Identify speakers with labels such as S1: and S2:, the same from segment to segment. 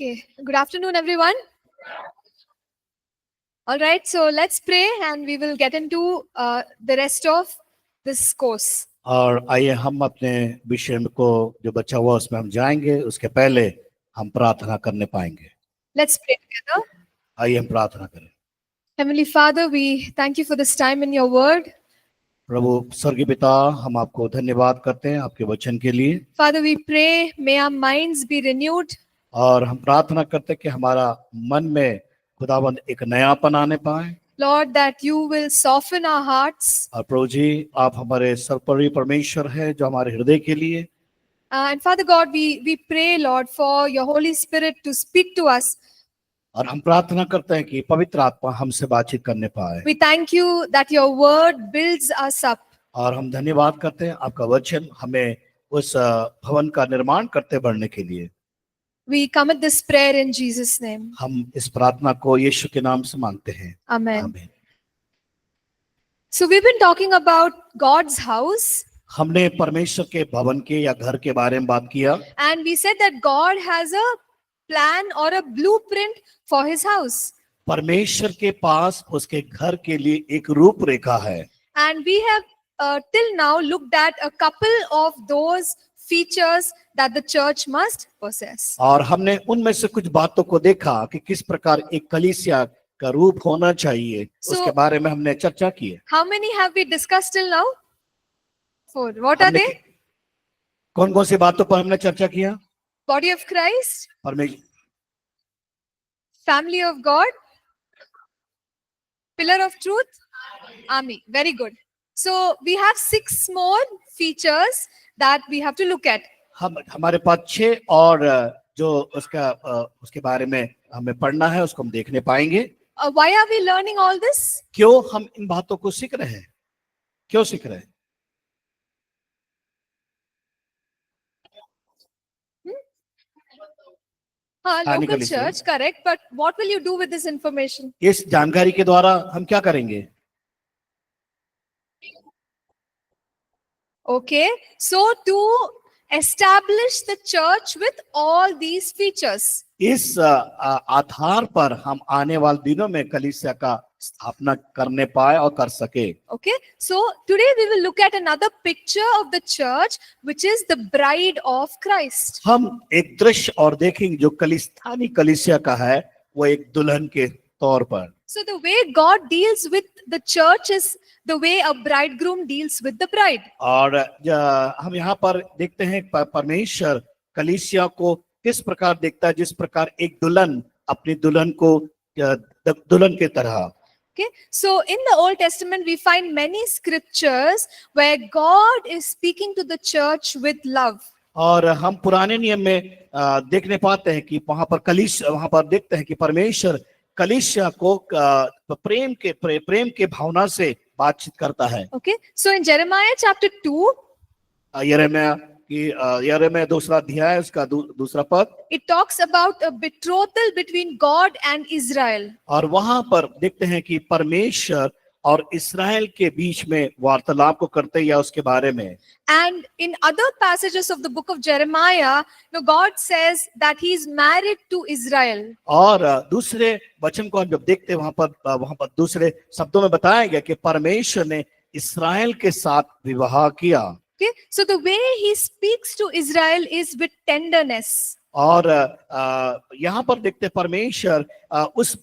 S1: Okay, good afternoon, everyone. All right, so let's pray and we will get into the rest of this course.
S2: और आइए हम अपने विषय को जो बचा हुआ उसमें हम जाएंगे, उसके पहले हम प्रार्थना करने पाएंगे।
S1: Let's pray together.
S2: आइए हम प्रार्थना करें।
S1: Heavenly Father, we thank you for this time in your word.
S2: प्रभु स्वर्गीय पिता, हम आपको धन्यवाद करते हैं आपके वचन के लिए।
S1: Father, we pray, may our minds be renewed.
S2: और हम प्रार्थना करते हैं कि हमारा मन में खुदावंद एक नयापन आने पाए।
S1: Lord, that you will soften our hearts.
S2: और प्रभु जी, आप हमारे सर्वोपरि परमेश्वर है जो हमारे हृदय के लिए।
S1: And Father God, we pray, Lord, for your Holy Spirit to speak to us.
S2: और हम प्रार्थना करते हैं कि पवित्र आत्मा हमसे बातचीत करने पाए।
S1: We thank you that your word builds us up.
S2: और हम धन्यवाद करते हैं आपका वचन हमें उस भवन का निर्माण करते बढ़ने के लिए।
S1: We commit this prayer in Jesus' name.
S2: हम इस प्रार्थना को यीशु के नाम से मांगते हैं।
S1: Amen.
S2: आमीन।
S1: So we've been talking about God's house,
S2: हमने परमेश्वर के भवन के या घर के बारे में बात किया।
S1: and we said that God has a plan or a blueprint for his house.
S2: परमेश्वर के पास उसके घर के लिए एक रूपरेखा है।
S1: And we have till now looked at a couple of those features that the church must possess.
S2: और हमने उनमें से कुछ बातों को देखा कि किस प्रकार एक कलीसिया का रूप होना चाहिए, उसके बारे में हमने चर्चा की है।
S1: How many have we discussed till now? 4. What are they?
S2: कौन कौन सी बातों पर हमने चर्चा किया?
S1: Body of Christ,
S2: परमेश्वर,
S1: family of God, pillar of truth, army. Very good. So we have 6 more features that we have to look at.
S2: हमारे पास 6 और जो उसके बारे में हमें पढ़ना है, उसको हम देखने पाएंगे।
S1: Why are we learning all this?
S2: क्यों हम इन बातों को सीख रहे हैं? क्यों सीख रहे हैं?
S1: Local church, correct. But what will you do with this information?
S2: इस जानकारी के द्वारा हम क्या करेंगे?
S1: Okay, so to establish the church with all these features.
S2: इस आधार पर हम आने वाले दिनों में कलीसिया का स्थापना करने पाए और कर सके।
S1: Okay, so today we will look at another picture of the church, which is the bride of Christ.
S2: हम एक दृश्य और देखेंगे जो स्थानीय कलीसिया का है, वो एक दुल्हन के तौर पर।
S1: So the way God deals with the church is the way a bridegroom deals with the bride.
S2: और हम यहाँ पर देखते हैं परमेश्वर कलीसिया को किस प्रकार देखता है, जिस प्रकार एक दुल्हन अपनी दुल्हन को दुल्हन के तरह।
S1: Okay, so in the Old Testament we find many scriptures where God is speaking to the church with love.
S2: और हम पुराने नियम में देखने पाते हैं कि वहां पर देखते हैं कि परमेश्वर कलीसिया को प्रेम के भावना से बातचीत करता है।
S1: Okay, so in Jeremiah chapter 2,
S2: यिर्मयाह दूसरा अध्याय उसका दूसरा पद,
S1: it talks about a betrothal between God and Israel.
S2: और वहां पर देखते हैं कि परमेश्वर और इस्राएल के बीच में वार्तालाप को करते या उसके बारे में।
S1: And in other passages of the book of Jeremiah, God says that he is married to Israel.
S2: और दूसरे वचन को हम जब देखते हैं वहां पर दूसरे शब्दों में बताया गया कि परमेश्वर ने इस्राएल के साथ विवाह किया।
S1: Okay, so the way he speaks to Israel is with tenderness.
S2: और यहाँ पर देखते परमेश्वर उस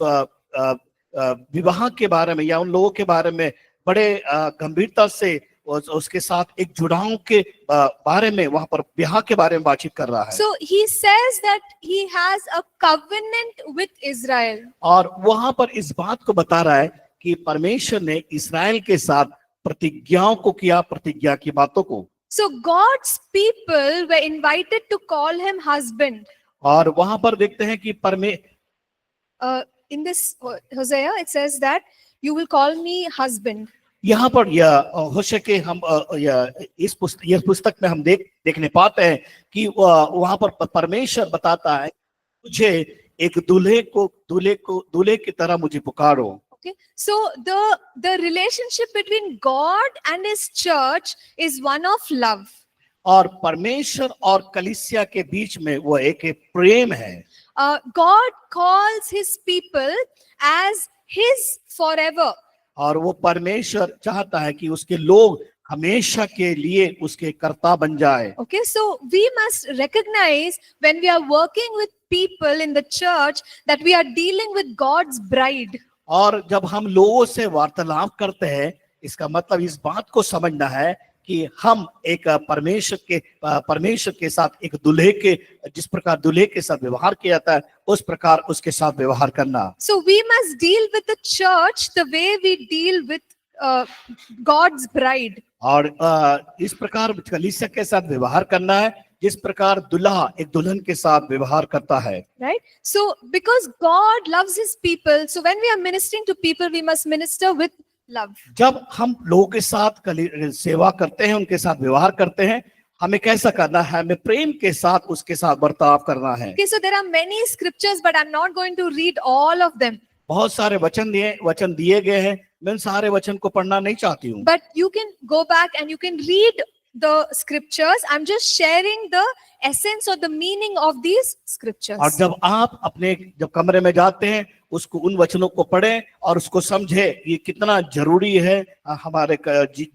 S2: विवाह के बारे में या उन लोगों के बारे में बड़े गंभीरता से उसके साथ एक जुड़ाव के बारे में, वहां पर विवाह के बारे में बातचीत कर रहा है।
S1: So he says that he has a covenant with Israel.
S2: और वहां पर इस बात को बता रहा है कि परमेश्वर ने इस्राएल के साथ प्रतिज्ञाओं को किया, प्रतिज्ञा की बातों को।
S1: So God's people were invited to call him husband.
S2: और वहां पर देखते हैं कि
S1: in this Hosea it says that you will call me husband.
S2: यहाँ पर यह होशे के हम इस पुस्तक में हम देखने पाते हैं कि वहां पर परमेश्वर बताता है, मुझे एक दूल्हे की तरह मुझे पुकारो।
S1: Okay, so the relationship between God and his church is one of love.
S2: और परमेश्वर और कलीसिया के बीच में वो एक प्रेम है।
S1: God calls his people as his forever.
S2: और वो परमेश्वर चाहता है कि उसके लोग हमेशा के लिए उसके कर्ता बन जाए।
S1: Okay, so we must recognize when we are working with people in the church that we are dealing with God's bride.
S2: और जब हम लोगों से वार्तालाप करते हैं, इसका मतलब इस बात को समझना है कि हम एक परमेश्वर के साथ एक दूल्हे के, जिस प्रकार दूल्हे के साथ व्यवहार किया जाता है उस प्रकार उसके साथ व्यवहार करना।
S1: So we must deal with the church the way we deal with God's bride.
S2: और इस प्रकार कलीसिया के साथ व्यवहार करना है जिस प्रकार दुल्हा एक दुल्हन के साथ व्यवहार करता है।
S1: Right? So because God loves his people, so when we are ministering to people, we must minister with love.
S2: जब हम लोगों के साथ सेवा करते हैं, उनके साथ व्यवहार करते हैं, हमें कैसा करना है? हमें प्रेम के साथ उसके साथ बर्ताव करना है।
S1: Okay, so there are many scriptures, but I'm not going to read all of them.
S2: बहुत सारे वचन दिए गए हैं, मैं उन सारे वचन को पढ़ना नहीं चाहती हूँ।
S1: But you can go back and you can read the scriptures. I'm just sharing the essence or the meaning of these scriptures.
S2: और जब आप जब कमरे में जाते हैं, उसको उन वचनों को पढ़ें और उसको समझे ये कितना जरूरी है हमारे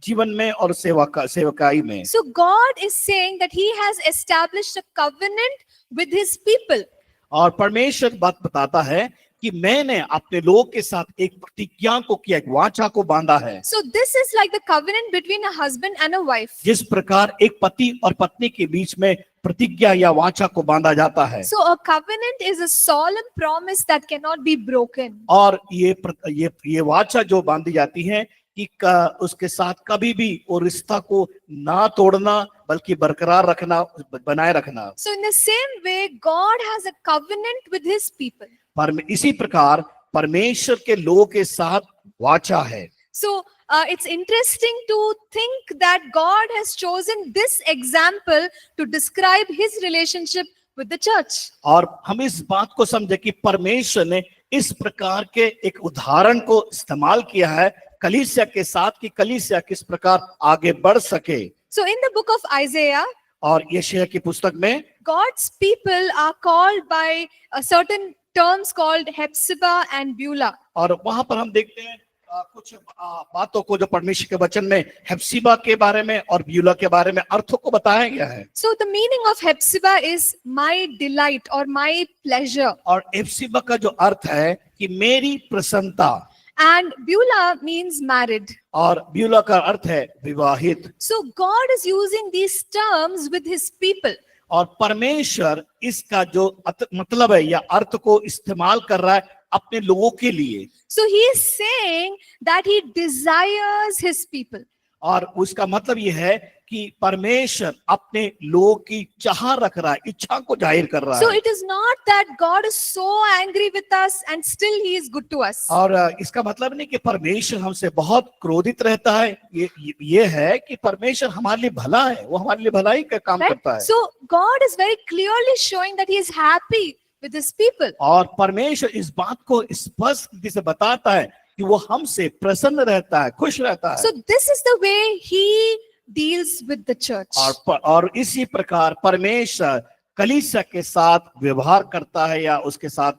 S2: जीवन में और सेवकाई में।
S1: So God is saying that he has established a covenant with his people.
S2: और परमेश्वर बात बताता है कि मैंने अपने लोगों के साथ एक प्रतिज्ञा को किया, एक वाचा को बांधा है।
S1: So this is like the covenant between a husband and a wife.
S2: जिस प्रकार एक पति और पत्नी के बीच में प्रतिज्ञा या वाचा को बांधा जाता है।
S1: So a covenant is a solemn promise that cannot be broken.
S2: और ये वाचा जो बांधी जाती है कि उसके साथ कभी भी वो रिश्ता को ना तोड़ना बल्कि बरकरार रखना, बनाए रखना।
S1: So in the same way, God has a covenant with his people.
S2: इसी प्रकार परमेश्वर के लोगों के साथ वाचा है।
S1: So it's interesting to think that God has chosen this example to describe his relationship with the church.
S2: और हम इस बात को समझे कि परमेश्वर ने इस प्रकार के एक उदाहरण को इस्तेमाल किया है कलीसिया के साथ कि कलीसिया किस प्रकार आगे बढ़ सके।
S1: So in the book of Isaiah,
S2: और यशायाह की पुस्तक में
S1: God's people are called by a certain terms called Hephzibah and Beulah.
S2: और वहां पर हम देखते हैं कुछ बातों को जो परमेश्वर के वचन में हेप्सिबा के बारे में और ब्यूला के बारे में अर्थों को बताया गया है।
S1: So the meaning of Hephzibah is my delight or my pleasure.
S2: और हेप्सिबा का जो अर्थ है कि मेरी प्रसन्नता।
S1: And Beulah means married.
S2: और ब्यूला का अर्थ है विवाहित।
S1: So God is using these terms with his people.
S2: और परमेश्वर इसका जो मतलब है या अर्थ को इस्तेमाल कर रहा है अपने लोगों के लिए।
S1: So he is saying that he desires his people.
S2: और उसका मतलब यह है कि परमेश्वर अपने लोगों की चाह रख रहा है, इच्छा को जाहिर कर रहा है।
S1: So it is not that God is so angry with us and still he is good to us.
S2: और इसका मतलब नहीं कि परमेश्वर हमसे बहुत क्रोधित रहता है, ये है कि परमेश्वर हमारे लिए भला है, वो हमारे लिए भलाई का काम करता है।
S1: So God is very clearly showing that he is happy with his people.
S2: और परमेश्वर इस बात को स्पष्ट से बताता है कि वो हमसे प्रसन्न रहता है, खुश रहता है।
S1: So this is the way he deals with the church.
S2: और इसी प्रकार परमेश्वर कलीसिया के साथ व्यवहार करता है या उसके साथ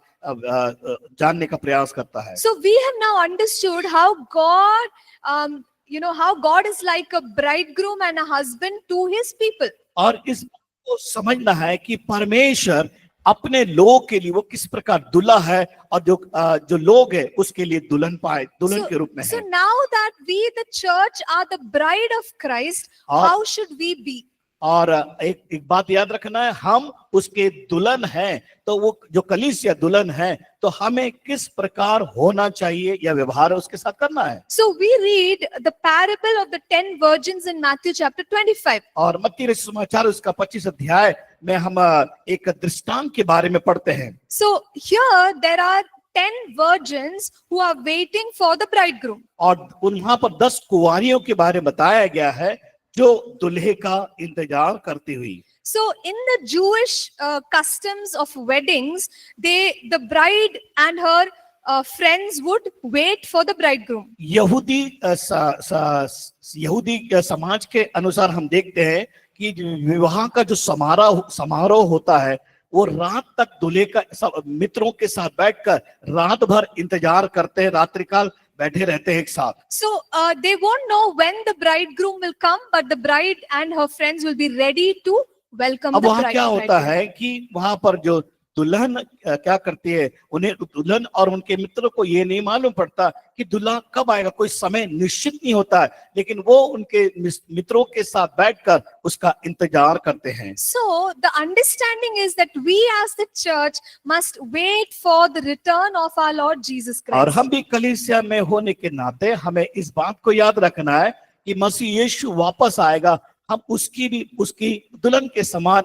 S2: जानने का प्रयास करता है।
S1: So we have now understood how God, how God is like a bridegroom and a husband to his people.
S2: और इस बात को समझना है कि परमेश्वर अपने लोगों के लिए वो किस प्रकार दुल्हा है और जो लोग है उसके लिए दुल्हन के रूप में है।
S1: So now that we the church are the bride of Christ, how should we be?
S2: और एक बात याद रखना है, हम उसके दुल्हन हैं, तो वो जो कलीसिया दुल्हन है तो हमें किस प्रकार होना चाहिए या व्यवहार उसके साथ करना है।
S1: So we read the parable of the 10 virgins in Matthew chapter 25.
S2: और मत्ती रचित सुसमाचार उसका 25 अध्याय में हम एक दृष्टांत के बारे में पढ़ते हैं।
S1: So here there are 10 virgins who are waiting for the bridegroom.
S2: और वहां पर 10 कुंवारियों के बारे में बताया गया है जो दुल्हे का इंतजार करती हुई।
S1: So in the Jewish customs of weddings, the bride and her friends would wait for the bridegroom.
S2: यहूदी समाज के अनुसार हम देखते हैं कि विवाह का जो समारोह होता है वो रात तक दूल्हे का सब मित्रों के साथ बैठकर रात भर इंतजार करते हैं, रात्रिकाल बैठे रहते हैं एक साथ।
S1: So they won't know when the bridegroom will come, but the bride and her friends will be ready to welcome
S2: अब
S1: the
S2: वहां क्या होता
S1: bridegroom.
S2: है कि वहां पर जो दुल्हन क्या करती है, उन्हें दुल्हन और उनके मित्रों को ये नहीं मालूम पड़ता कि दूल्हा कब आएगा, कोई समय निश्चित नहीं होता है, लेकिन वो उनके मित्रों के साथ बैठकर उसका इंतजार करते हैं।
S1: So the understanding is that we as the church must wait for the return of our Lord Jesus
S2: और
S1: Christ.
S2: हम भी कलीसिया में होने के नाते हमें इस बात को याद रखना है कि मसीह यीशु वापस आएगा, हम उसकी दुल्हन के समान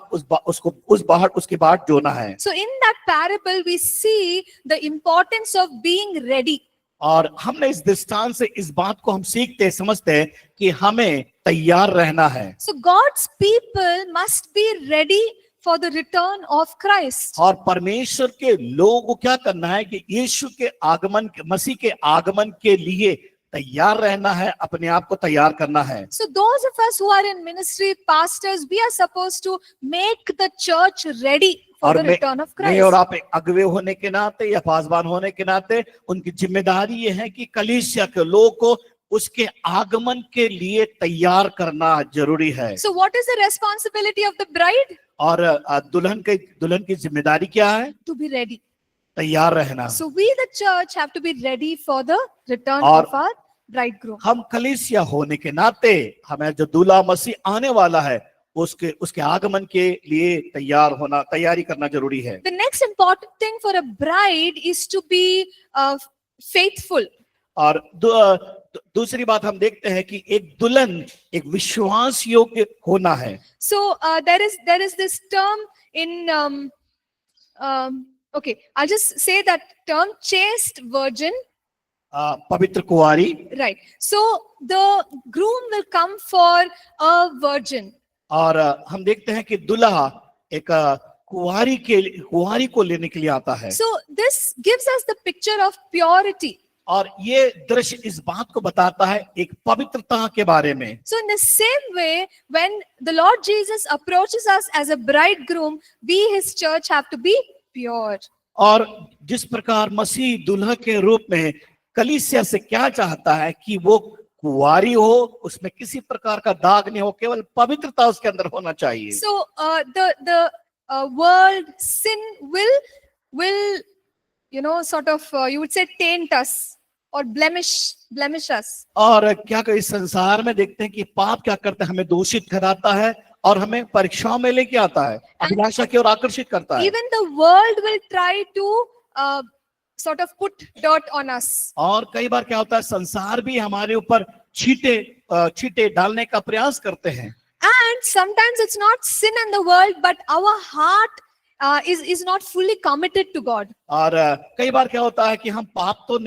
S2: उसकी बाट जोना है।
S1: So in that parable we see the importance of being ready.
S2: और हमने इस दृष्टांत से इस बात को हम सीखते समझते हैं कि हमें तैयार रहना है।
S1: So God's people must be ready for the return of Christ.
S2: और परमेश्वर के लोगों को क्या करना है कि यीशु के आगमन, मसीह के आगमन के लिए तैयार रहना है, अपने आप को तैयार करना है।
S1: So those of us who are in ministry, pastors, we are supposed to make the church ready for the return of
S2: मैं और
S1: Christ.
S2: आप एक अगुवे होने के नाते या पासवान होने के नाते उनकी जिम्मेदारी ये है कि कलीसिया के लोगों को उसके आगमन के लिए तैयार करना जरूरी है।
S1: So what is the responsibility of the bride?
S2: और दुल्हन की जिम्मेदारी क्या है?
S1: To be ready.
S2: तैयार रहना।
S1: So we the church have to be ready for the return
S2: और
S1: of our bridegroom.
S2: हम कलीसिया होने के नाते हमें जो दूल्हा मसीह आने वाला है उसके आगमन के लिए तैयारी करना जरूरी है।
S1: The next important thing for a bride is to be faithful.
S2: और दूसरी बात हम देखते हैं कि एक दुल्हन एक विश्वास योग्य होना है।
S1: So there is this term in okay, I'll just say that term, chaste virgin.
S2: पवित्र कुंवारी।
S1: Right. So the groom will come for a virgin.
S2: और हम देखते हैं कि दुल्हा एक कुंवारी को लेने के लिए आता है।
S1: So this gives us the picture of purity.
S2: और ये दृश्य इस बात को बताता है एक पवित्रता के बारे में।
S1: So in the same way, when the Lord Jesus approaches us as a bridegroom, we his church have to be pure.
S2: और जिस प्रकार मसीह दुल्हा के रूप में कलीसिया से क्या चाहता है कि वो कुंवारी हो, उसमें किसी प्रकार का दाग नहीं हो, केवल पवित्रता उसके अंदर होना चाहिए।
S1: So the world sin will sort of you would say taint us or blemish us.
S2: और क्या इस संसार में देखते हैं कि पाप क्या करता है, हमें दूषित कराता है और हमें परीक्षाओं में लेके आता है, अभिलाषा की ओर आकर्षित करता है।
S1: Even the world will try to sort of put dirt on us.
S2: और कई बार क्या होता है, संसार भी हमारे ऊपर छींटे डालने का प्रयास करते हैं।
S1: And sometimes it's not sin in the world, but our heart is not fully committed to God.
S2: और कई बार क्या होता है कि हम पाप तो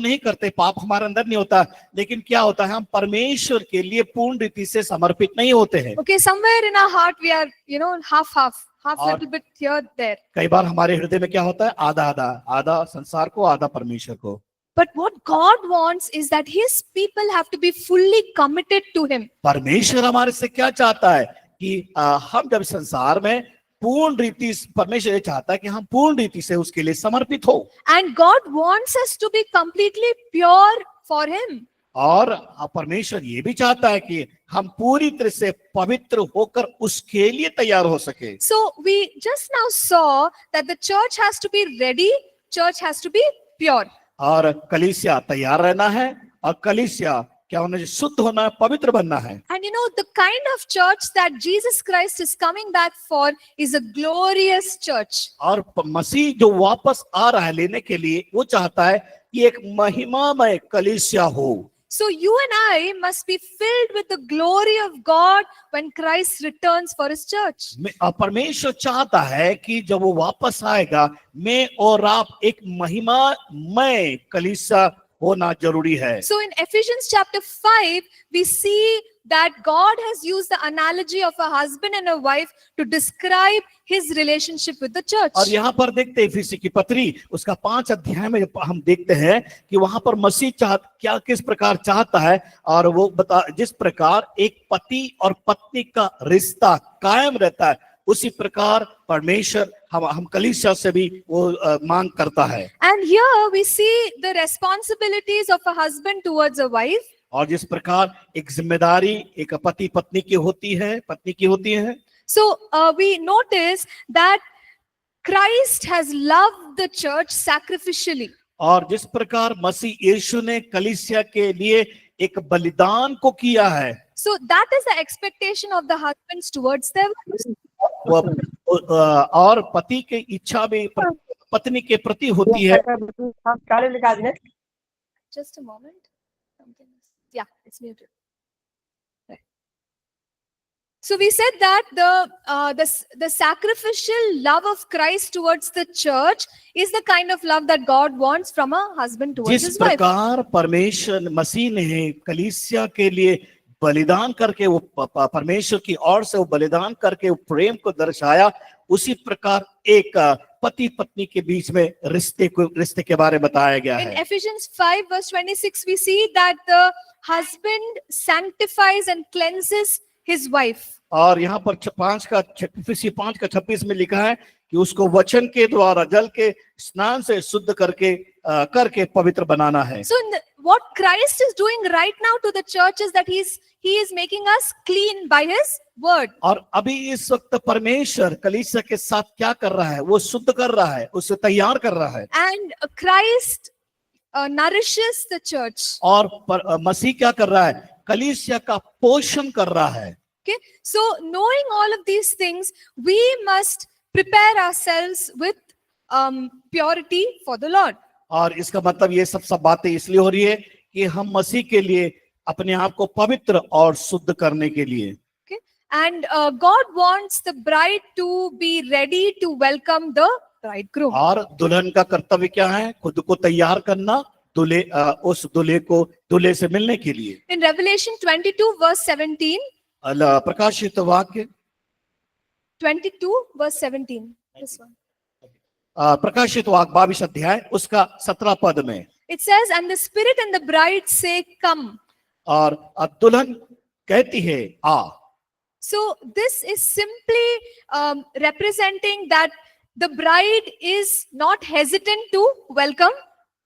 S2: नहीं करते, पाप हमारे अंदर नहीं होता, लेकिन क्या होता है, हम परमेश्वर के लिए पूर्ण रीति से समर्पित नहीं होते हैं।
S1: Okay, somewhere in our heart we are, half little bit here there.
S2: कई बार हमारे हृदय में क्या होता है, आधा संसार को, आधा परमेश्वर को।
S1: But what God wants is that his people have to be fully committed to him.
S2: परमेश्वर हमारे से क्या चाहता है कि हम जब संसार में परमेश्वर ये चाहता है कि हम पूर्ण रीति से उसके लिए समर्पित हो।
S1: And God wants us to be completely pure for him.
S2: और परमेश्वर ये भी चाहता है कि हम पूरी तरह से पवित्र होकर उसके लिए तैयार हो सके।
S1: So we just now saw that the church has to be ready, church has to be pure.
S2: और कलीसिया तैयार रहना है, और कलीसिया क्या होना चाहिए, शुद्ध होना है, पवित्र बनना है।
S1: And the kind of church that Jesus Christ is coming back for is a glorious church.
S2: और मसीह जो वापस आ रहा है लेने के लिए, वो चाहता है कि एक महिमामय कलीसिया हो।
S1: So you and I must be filled with the glory of God when Christ returns for his church.
S2: परमेश्वर चाहता है कि जब वो वापस आएगा, मैं और आप एक महिमामय कलीसिया होना जरूरी है।
S1: So in Ephesians chapter 5, we see that God has used the analogy of a husband and a wife to describe his relationship with the church.
S2: और यहाँ पर देखते हैं इफिसी की पत्री उसका 5 अध्याय में हम देखते हैं कि वहां पर मसीह किस प्रकार चाहता है, और वो जिस प्रकार एक पति और पत्नी का रिश्ता कायम रहता है, उसी प्रकार परमेश्वर हम कलीसिया से भी वो मांग करता है।
S1: And here we see the responsibilities of a husband towards a wife.
S2: और जिस प्रकार एक जिम्मेदारी एक पति पत्नी की होती है, पत्नी की होती है,
S1: So we notice that Christ has loved the church sacrificially.
S2: और जिस प्रकार मसीह यीशु ने कलीसिया के लिए एक बलिदान को किया है,
S1: So that is the expectation of the husbands towards their wives.
S2: और पति की इच्छा भी पत्नी के प्रति होती है।
S1: Just a moment. Yeah, it's muted. Right. So we said that the sacrificial love of Christ towards the church is the kind of love that God wants from a husband towards
S2: जिस
S1: his wife.
S2: प्रकार परमेश्वर मसीह ने कलीसिया के लिए बलिदान करके वो परमेश्वर की ओर से वो बलिदान करके वो प्रेम को दर्शाया, उसी प्रकार एक पति पत्नी के बीच में रिश्ते के बारे में बताया गया
S1: In
S2: है।
S1: Ephesians 5 verse 26 we see that the husband sanctifies and cleanses his wife.
S2: और यहाँ पर 5 का 26 में लिखा है कि उसको वचन के द्वारा जल के स्नान से शुद्ध करके पवित्र बनाना है।
S1: So what Christ is doing right now to the church is that he is making us clean by his word.
S2: और अभी इस वक्त परमेश्वर कलीसिया के साथ क्या कर रहा है, वो शुद्ध कर रहा है, उसे तैयार कर रहा है।
S1: And Christ nourishes the church.
S2: और मसीह क्या कर रहा है, कलीसिया का पोषण कर रहा है।
S1: Okay, so knowing all of these things, we must prepare ourselves with purity for the Lord.
S2: और इसका मतलब ये सब बातें इसलिए हो रही है कि हम मसीह के लिए अपने आप को पवित्र और शुद्ध करने के लिए।
S1: Okay, and God wants the bride to be ready to welcome the bridegroom.
S2: और दुल्हन का कर्तव्य क्या है, खुद को तैयार करना उस दूल्हे से मिलने के लिए।
S1: In Revelation 22 verse 17,
S2: प्रकाशित वाक्य
S1: 22 verse 17, this one.
S2: प्रकाशित वाक्य 22 अध्याय उसका 17 पद में
S1: It says, and the spirit and the bride say, come.
S2: और दुल्हन कहती है आ।
S1: So this is simply representing that the bride is not hesitant to welcome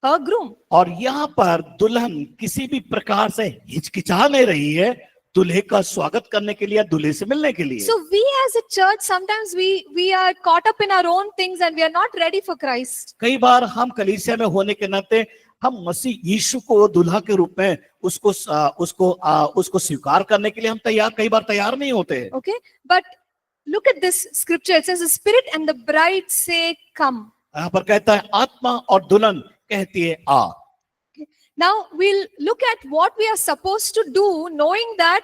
S1: her groom.
S2: और यहाँ पर दुल्हन किसी भी प्रकार से हिचकिचा नहीं रही है दूल्हे का स्वागत करने के लिए, दूल्हे से मिलने के लिए।
S1: So we as a church sometimes we are caught up in our own things and we are not ready for Christ.
S2: कई बार हम कलीसिया में होने के नाते हम मसीह यीशु को दूल्हा के रूप में उसको स्वीकार करने के लिए हम कई बार तैयार नहीं होते।
S1: Okay, but look at this scripture. It says the spirit and the bride say, come.
S2: यहाँ पर कहता है आत्मा और दुल्हन कहती है आ।
S1: Now we'll look at what we are supposed to do, knowing that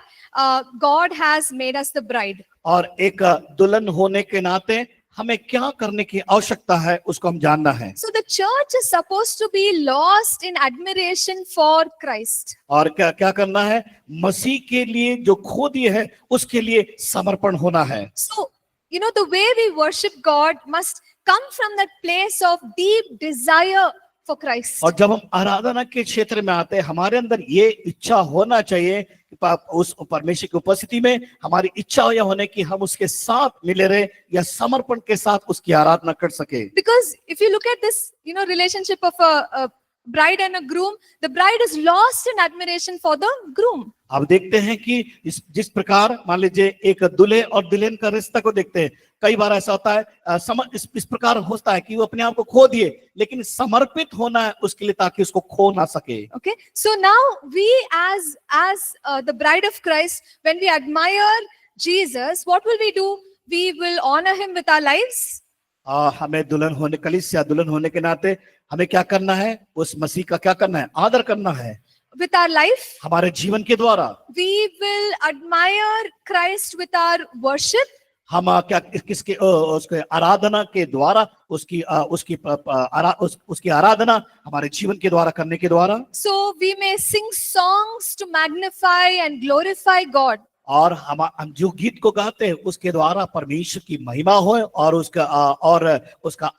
S1: God has made us the bride.
S2: और एक दुल्हन होने के नाते हमें क्या करने की आवश्यकता है उसको हम जानना है।
S1: So the church is supposed to be lost in admiration for Christ.
S2: और क्या करना है, मसीह के लिए जो खो दिए है उसके लिए समर्पण होना है।
S1: So you know the way we worship God must come from that place of deep desire for Christ.
S2: और जब हम आराधना के क्षेत्र में आते हैं हमारे अंदर ये इच्छा होना चाहिए उस परमेश्वर की उपस्थिति में हमारी इच्छा यह होने की हम उसके साथ मिले रहे या समर्पण के साथ उसकी आराधना कर सके।
S1: Because if you look at this, you know, relationship of a bride and a groom, the bride is lost in admiration for the groom.
S2: अब देखते हैं कि जिस प्रकार मान लीजिए एक दूल्हे और दुल्हन का रिश्ता को देखते हैं, कई बार ऐसा होता है इस प्रकार होता है कि वो अपने आप को खो दिए लेकिन समर्पित होना है उसके लिए ताकि उसको खो ना सके।
S1: Okay, so now we as the bride of Christ, when we admire Jesus, what will we do? We will honor him with our lives.
S2: हमें कलीसिया दुल्हन होने के नाते हमें क्या करना है, उस मसीह का क्या करना है, आदर करना है
S1: with our life.
S2: हमारे जीवन के द्वारा
S1: We will admire Christ with our worship.
S2: हम क्या किसके उसके आराधना के द्वारा उसकी आराधना हमारे जीवन के द्वारा करने के द्वारा।
S1: So we may sing songs to magnify and glorify God.
S2: और हम जो गीत को गाते हैं उसके द्वारा परमेश्वर की महिमा हो और उसका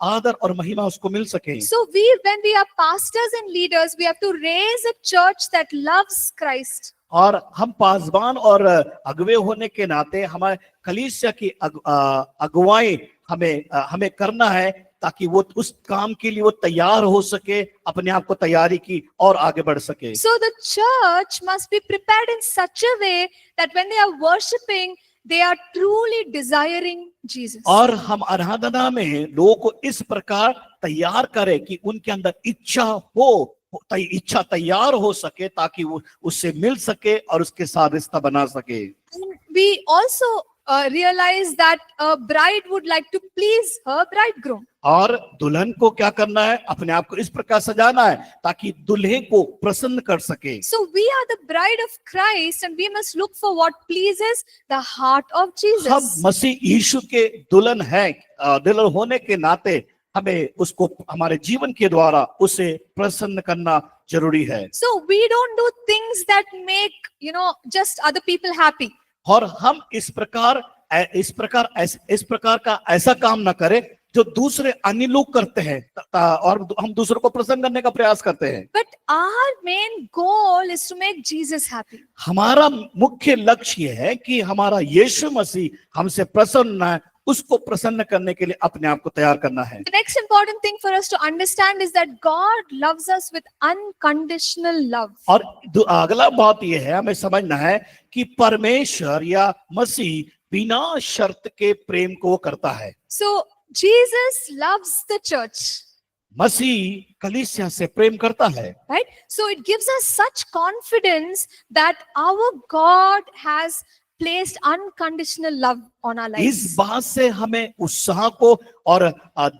S2: आदर और महिमा उसको मिल सके।
S1: So when we are pastors and leaders, we have to raise a church that loves Christ.
S2: और हम पासबान और अगुवे होने के नाते हमारे कलीसिया की अगुवाई हमें करना है, ताकि वो उस काम के लिए वो तैयार हो सके, अपने आप को तैयारी की और आगे बढ़ सके।
S1: So the church must be prepared in such a way that when they are worshipping, they are truly desiring Jesus.
S2: और हम आराधना में लोगों को इस प्रकार तैयार करें कि उनके अंदर इच्छा तैयार हो सके, ताकि वो उससे मिल सके और उसके साथ रिश्ता बना सके।
S1: And we also realize that a bride would like to please her bridegroom.
S2: और दुल्हन को क्या करना है, अपने आप को इस प्रकार सजाना है ताकि दूल्हे को प्रसन्न कर सके।
S1: So we are the bride of Christ and we must look for what pleases the heart of Jesus.
S2: हम मसीह यीशु के दुल्हन हैं, दुल्हन होने के नाते हमें उसको हमारे जीवन के द्वारा उसे प्रसन्न करना जरूरी है।
S1: So we don't do things that make, just other people happy.
S2: और हम इस प्रकार का ऐसा काम ना करें जो दूसरे अन्य लोग करते हैं, और हम दूसरों को प्रसन्न करने का प्रयास करते हैं।
S1: But our main goal is to make Jesus happy.
S2: हमारा मुख्य लक्ष्य ये है कि हमारा यीशु मसीह हमसे प्रसन्न है, उसको प्रसन्न करने के लिए अपने आप को तैयार करना है।
S1: The next important thing for us to understand is that God loves us with unconditional love.
S2: और अगला बात यह है, हमें समझना है कि परमेश्वर या मसीह बिना शर्त के प्रेम को करता है।
S1: So Jesus loves the church.
S2: मसीह कलीसिया से प्रेम करता है,
S1: Right? So it gives us such confidence that our God has placed unconditional love on our lives.
S2: इस बात से हमें उत्साह को और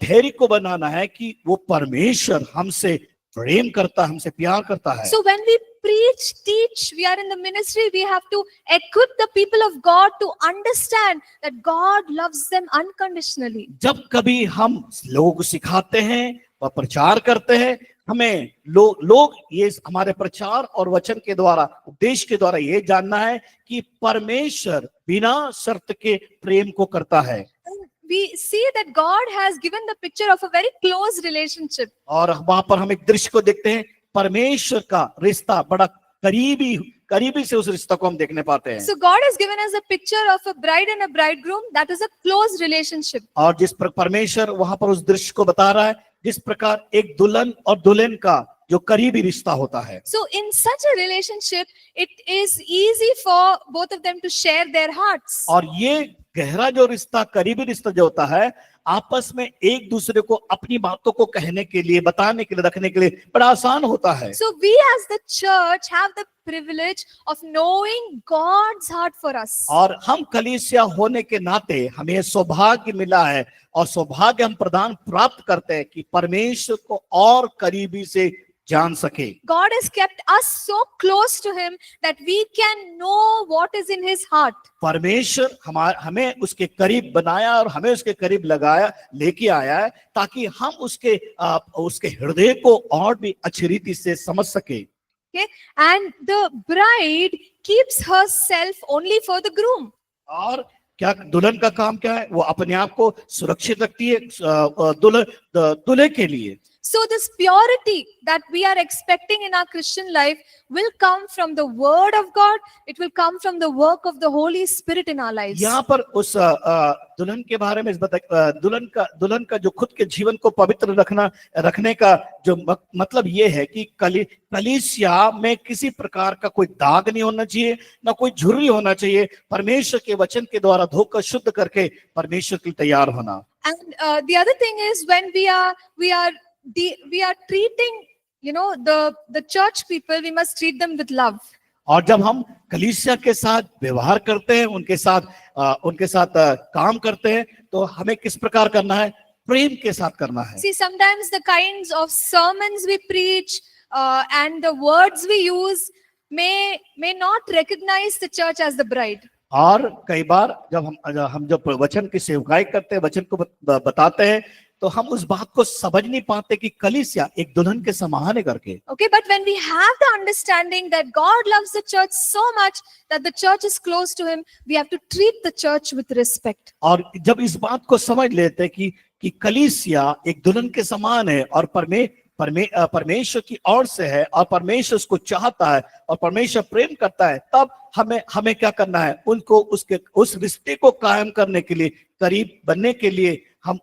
S2: धैर्य को बनाना है कि वो परमेश्वर हमसे प्रेम करता है, हमसे प्यार करता है।
S1: So when we preach, teach, we are in the ministry, we have to equip the people of God to understand that God loves them unconditionally.
S2: जब कभी हम लोगों को सिखाते हैं व प्रचार करते हैं, हमें लोग ये हमारे प्रचार और वचन के द्वारा, उपदेश के द्वारा ये जानना है कि परमेश्वर बिना शर्त के प्रेम को करता है।
S1: We see that God has given the picture of a very close relationship.
S2: और वहां पर हम एक दृश्य को देखते हैं, परमेश्वर का रिश्ता बड़ा करीबी से उस रिश्ता को हम देखने पाते हैं।
S1: So God has given us a picture of a bride and a bridegroom, that is a close relationship.
S2: और जिस पर परमेश्वर वहां पर उस दृश्य को बता रहा है, जिस प्रकार एक दुल्हन और दुल्हन का जो करीबी रिश्ता होता है।
S1: So in such a relationship, it is easy for both of them to share their hearts.
S2: और ये गहरा जो रिश्ता, करीबी रिश्ता जो होता है, आपस में एक दूसरे को अपनी बातों को कहने के लिए, बताने के लिए, रखने के लिए बड़ा आसान होता है।
S1: So we as the church have the privilege of knowing God's heart for us.
S2: और हम कलीसिया होने के नाते हमें सौभाग्य मिला है, और सौभाग्य हम प्रदान प्राप्त करते हैं कि परमेश्वर को और करीबी से जान सके।
S1: God has kept us so close to him that we can know what is in his heart.
S2: परमेश्वर हमें उसके करीब बनाया और हमें उसके करीब लेके आया है, ताकि हम उसके हृदय को और भी अच्छी रीति से समझ सके।
S1: Okay, and the bride keeps herself only for the groom.
S2: और क्या दुल्हन का काम क्या है, वो अपने आप को सुरक्षित रखती है दूल्हे के लिए।
S1: So this purity that we are expecting in our Christian life will come from the word of God. It will come from the work of the Holy Spirit in our lives.
S2: यहाँ पर उस दुल्हन के बारे में दुल्हन का जो खुद के जीवन को पवित्र रखने का जो मतलब ये है कि कलीसिया में किसी प्रकार का कोई दाग नहीं होना चाहिए, ना कोई झुर्री होना चाहिए। परमेश्वर के वचन के द्वारा धोकर शुद्ध करके परमेश्वर के लिए तैयार होना।
S1: And the other thing is when we are treating, the church people, we must treat them with love.
S2: और जब हम कलीसिया के साथ व्यवहार करते हैं, उनके साथ काम करते हैं, तो हमें किस प्रकार करना है? प्रेम के साथ करना है।
S1: See, sometimes the kinds of sermons we preach and the words we use may not recognize the church as the bride.
S2: और कई बार जब हम जब वचन की सेवकाई करते हैं, वचन को बताते हैं, तो हम उस बात को समझ नहीं पाते कि कलीसिया एक दुल्हन के समान है करके।
S1: Okay, but when we have the understanding that God loves the church so much that the church is close to him, we have to treat the church with respect.
S2: और जब इस बात को समझ लेते हैं कि कलीसिया एक दुल्हन के समान है और परमेश्वर की ओर से है और परमेश्वर उसको चाहता है और परमेश्वर प्रेम करता है, तब हमें हमें क्या करना है, उनको उस रिश्ते को कायम करने के लिए, करीब बनने के लिए हम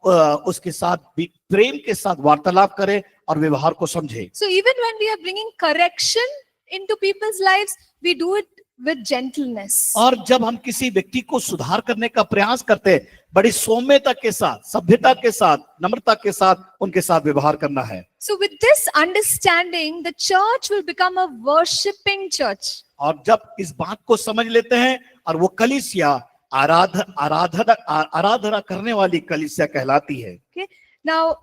S2: उसके साथ भी प्रेम के साथ वार्तालाप करें और व्यवहार को समझें।
S1: So even when we are bringing correction into people's lives, we do it with gentleness.
S2: और जब हम किसी व्यक्ति को सुधार करने का प्रयास करते हैं, बड़ी सौम्यता के साथ, सभ्यता के साथ, नम्रता के साथ उनके साथ व्यवहार करना है।
S1: So with this understanding, the church will become a worshipping church.
S2: और जब इस बात को समझ लेते हैं और वो कलीसिया आराधना करने वाली कलीसिया कहलाती है।
S1: Okay. Now,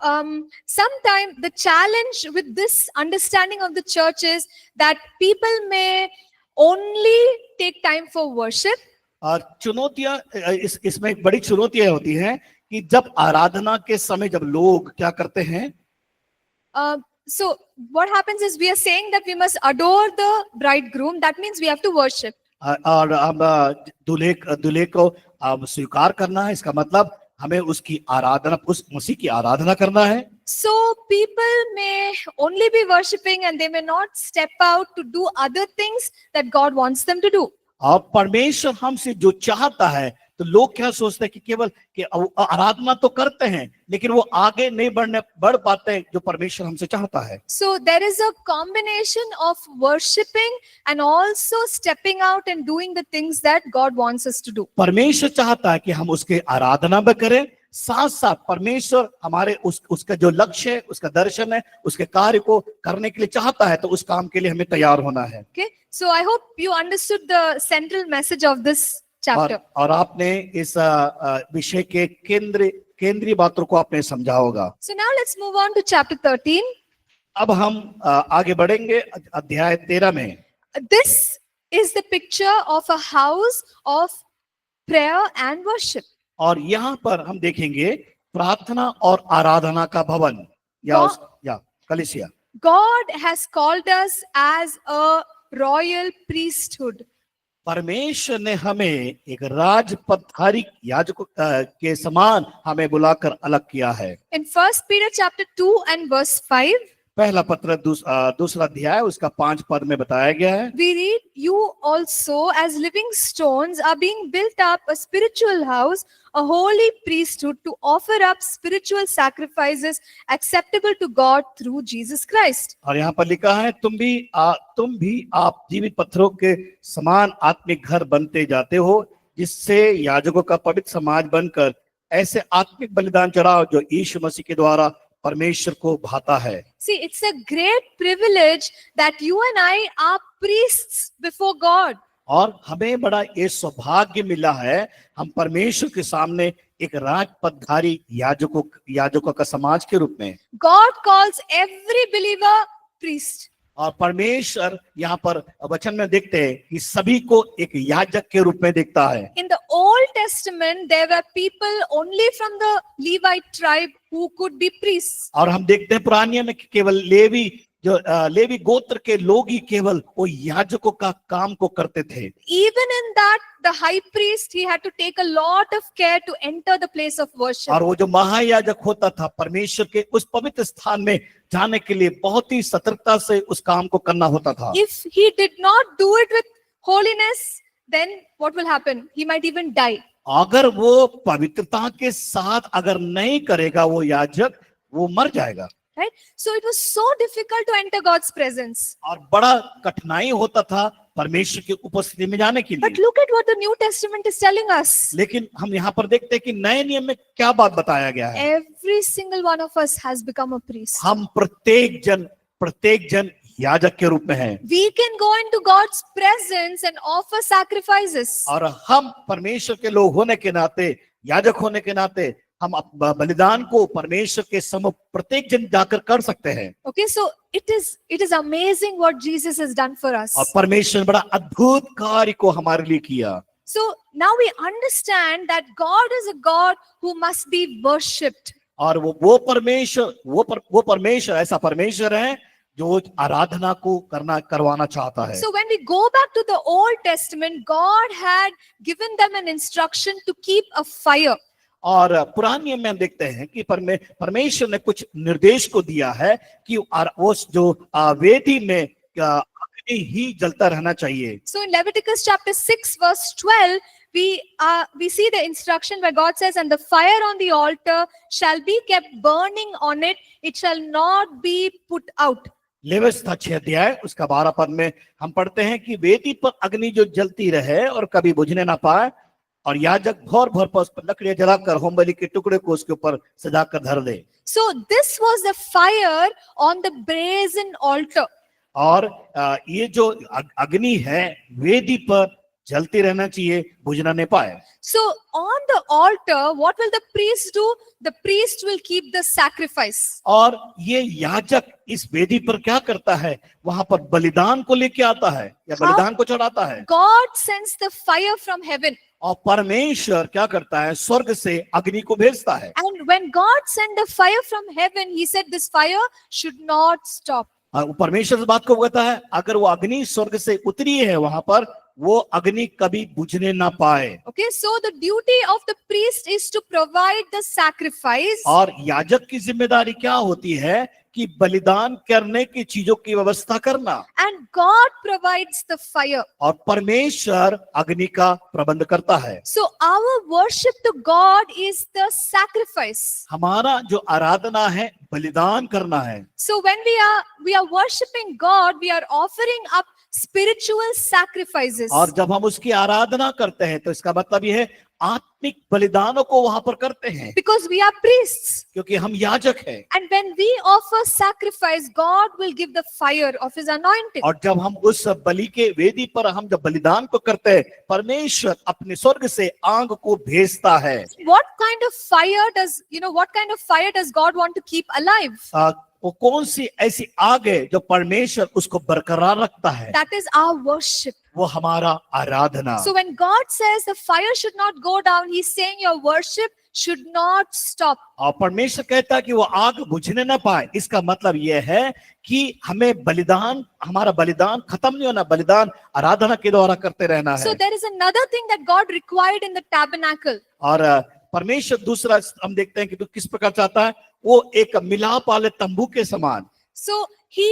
S1: sometimes the challenge with this understanding of the church is that people may only take time for worship.
S2: और चुनौतियां इसमें एक बड़ी चुनौतियां होती हैं कि जब आराधना के समय जब लोग क्या करते हैं,
S1: So what happens is we are saying that we must adore the bridegroom. That means we have to worship.
S2: और हम दूल्हे को स्वीकार करना है, इसका मतलब हमें उसकी आराधना, उस मसीह की आराधना करना है।
S1: So people may only be worshipping and they may not step out to do other things that God wants them to do.
S2: और परमेश्वर हमसे जो चाहता है, तो लोग क्या सोचते हैं कि केवल कि आराधना तो करते हैं लेकिन वो आगे नहीं बढ़ पाते जो परमेश्वर हमसे चाहता है।
S1: So there is a combination of worshipping and also stepping out and doing the things that God wants us to do.
S2: परमेश्वर चाहता है कि हम उसके आराधना भी करें, साथ साथ परमेश्वर हमारे उसका जो लक्ष्य है, उसका दर्शन है, उसके कार्य को करने के लिए चाहता है, तो उस काम के लिए हमें तैयार होना है।
S1: Okay, so I hope you understood the central message of this chapter.
S2: और आपने इस विषय के केंद्रीय बातों को आपने समझा होगा।
S1: So now let's move on to chapter 13.
S2: अब हम आगे बढ़ेंगे अध्याय 13 में।
S1: This is the picture of a house of prayer and worship.
S2: और यहाँ पर हम देखेंगे प्रार्थना और आराधना का भवन या कलीसिया।
S1: God has called us as a royal priesthood.
S2: परमेश्वर ने हमें एक राजपदधारी याजक के समान हमें बुलाकर अलग किया है।
S1: In 1 Peter chapter 2 and verse 5,
S2: पहला पत्र दूसरा अध्याय उसका 5 पद में बताया गया है।
S1: we read, you also as living stones are being built up a spiritual house, a holy priesthood to offer up spiritual sacrifices acceptable to God through Jesus Christ.
S2: और यहाँ पर लिखा है, तुम भी आप जीवित पत्थरों के समान आत्मिक घर बनते जाते हो, जिससे याजकों का पवित्र समाज बनकर ऐसे आत्मिक बलिदान चढ़ाओ जो यीशु मसीह के द्वारा परमेश्वर को भाता है।
S1: See, it's a great privilege that you and I are priests before God.
S2: और हमें बड़ा ये सौभाग्य मिला है, हम परमेश्वर के सामने एक राजपदधारी याजकों का समाज के रूप में।
S1: God calls every believer priest.
S2: और परमेश्वर यहाँ पर वचन में देखते हैं कि सभी को एक याजक के रूप में देखता है।
S1: In the Old Testament, there were people only from the Levite tribe who could be priests.
S2: और हम देखते हैं पुराने नियम में कि केवल लेवी गोत्र के लोग ही केवल वो याजकों का काम को करते थे।
S1: Even in that, the high priest, he had to take a lot of care to enter the place of worship.
S2: और वो जो महायाजक होता था, परमेश्वर के उस पवित्र स्थान में जाने के लिए बहुत ही सतर्कता से उस काम को करना होता था।
S1: If he did not do it with holiness, then what will happen? He might even die.
S2: अगर वो पवित्रता के साथ अगर नहीं करेगा वो याजक, वो मर जाएगा।
S1: Right? So it was so difficult to enter God's presence.
S2: और बड़ा कठिनाई होता था परमेश्वर की उपस्थिति में जाने के
S1: But
S2: लिए।
S1: look at what the New Testament is telling us.
S2: लेकिन हम यहाँ पर देखते हैं कि नए नियम में क्या बात बताया गया है।
S1: Every single one of us has become a priest.
S2: हम प्रत्येक जन याजक के रूप में हैं।
S1: We can go into God's presence and offer sacrifices.
S2: और हम परमेश्वर के लोग होने के नाते, याजक होने के नाते, हम बलिदान को परमेश्वर के सम्मुख प्रत्येक जन जाकर कर सकते हैं।
S1: Okay, so it is amazing what Jesus has done for us.
S2: और परमेश्वर ने बड़ा अद्भुत कार्य को हमारे लिए किया।
S1: So now we understand that God is a God who must be worshipped.
S2: और वो परमेश्वर ऐसा परमेश्वर है जो आराधना को करवाना चाहता है।
S1: So when we go back to the Old Testament, God had given them an instruction to keep a fire.
S2: और पुराने नियम में हम देखते हैं कि परमेश्वर ने कुछ निर्देश को दिया है कि वो जो वेदी में अग्नि ही जलता रहना चाहिए।
S1: So in Leviticus chapter 6 verse 12, we see the instruction where God says, and the fire on the altar shall be kept burning on it, it shall not be put out.
S2: लेविस्ता 6 अध्याय उसका 12 पद में हम पढ़ते हैं कि वेदी पर अग्नि जो जलती रहे और कभी बुझने ना पाए, और याजक भोर भोर पर उस पर लकड़ियां जलाकर होम बलि के टुकड़े को उसके ऊपर सजाकर धर दे।
S1: So this was the fire on the brazen altar.
S2: और ये जो अग्नि है वेदी पर जलती रहना चाहिए, बुझना नहीं पाए।
S1: So on the altar, what will the priest do? The priest will keep the sacrifice.
S2: और ये याजक इस वेदी पर क्या करता है? वहां पर बलिदान को लेके आता है या बलिदान को चढ़ाता है।
S1: God sends the fire from heaven.
S2: और परमेश्वर क्या करता है? स्वर्ग से अग्नि को भेजता है।
S1: And when God sent the fire from heaven, he said this fire should not stop.
S2: परमेश्वर इस बात को कहता है, अगर वो अग्नि स्वर्ग से उतरी है वहां पर, वो अग्नि कभी बुझने ना पाए।
S1: Okay, so the duty of the priest is to provide the sacrifice.
S2: और याजक की जिम्मेदारी क्या होती है? कि बलिदान करने की चीजों की व्यवस्था करना।
S1: And God provides the fire.
S2: और परमेश्वर अग्नि का प्रबंध करता है।
S1: So our worship to God is the sacrifice.
S2: हमारा जो आराधना है बलिदान करना है।
S1: So when we are worshiping God, we are offering up spiritual sacrifices.
S2: और जब हम उसकी आराधना करते हैं तो इसका मतलब यह है आत्मिक बलिदानों को वहां पर करते हैं।
S1: Because we are priests.
S2: क्योंकि हम याजक हैं।
S1: And when we offer sacrifice, God will give the fire of His anointing.
S2: और जब हम उस बलि के वेदी पर हम जब बलिदान को करते हैं, परमेश्वर अपने स्वर्ग से आग को भेजता है।
S1: What kind of fire does God want to keep alive?
S2: वो कौन सी ऐसी आग है जो परमेश्वर उसको बरकरार रखता है?
S1: That is our worship.
S2: वो हमारा आराधना।
S1: So when God says the fire should not go down, He's saying your worship should not stop.
S2: और परमेश्वर कहता है कि वो आग बुझने ना पाए, इसका मतलब यह है कि हमें बलिदान, हमारा बलिदान खत्म नहीं होना, बलिदान आराधना के द्वारा करते रहना है।
S1: So there is another thing that God required in the tabernacle.
S2: और परमेश्वर दूसरा हम देखते हैं कि तो किस प्रकार चाहता है, वो एक मिलाप वाले तंबू के समान।
S1: So He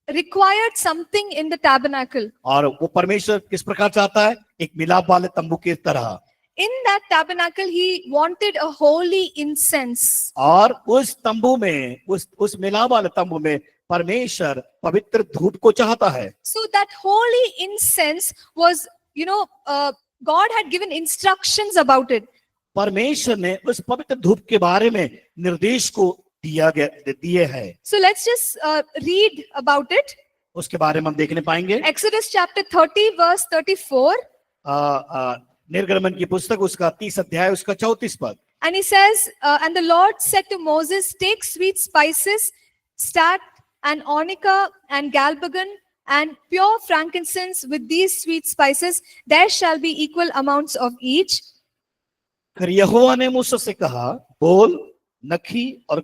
S1: required something in the tabernacle.
S2: और वो परमेश्वर किस प्रकार चाहता है? एक मिलाप वाले तंबू की तरह।
S1: In that tabernacle, He wanted a holy incense.
S2: और उस तंबू में, उस मिलाप वाले तंबू में परमेश्वर पवित्र धूप को चाहता है।
S1: So that Holi incense was, God had given instructions about it.
S2: परमेश्वर ने उस पवित्र धूप के बारे में निर्देश को दिए है।
S1: So let's just read about it.
S2: उसके बारे में हम देखने पाएंगे।
S1: Exodus chapter 30 verse 34.
S2: निर्गमन की पुस्तक उसका 30 अध्याय उसका 34 पद।
S1: And he says, and the Lord said to Moses, take sweet spices, start and onycha and galbanum and pure frankincense with these sweet spices. There shall be equal amounts of each.
S2: फिर यहोवा ने मूसा से कहा, बोल, नखी और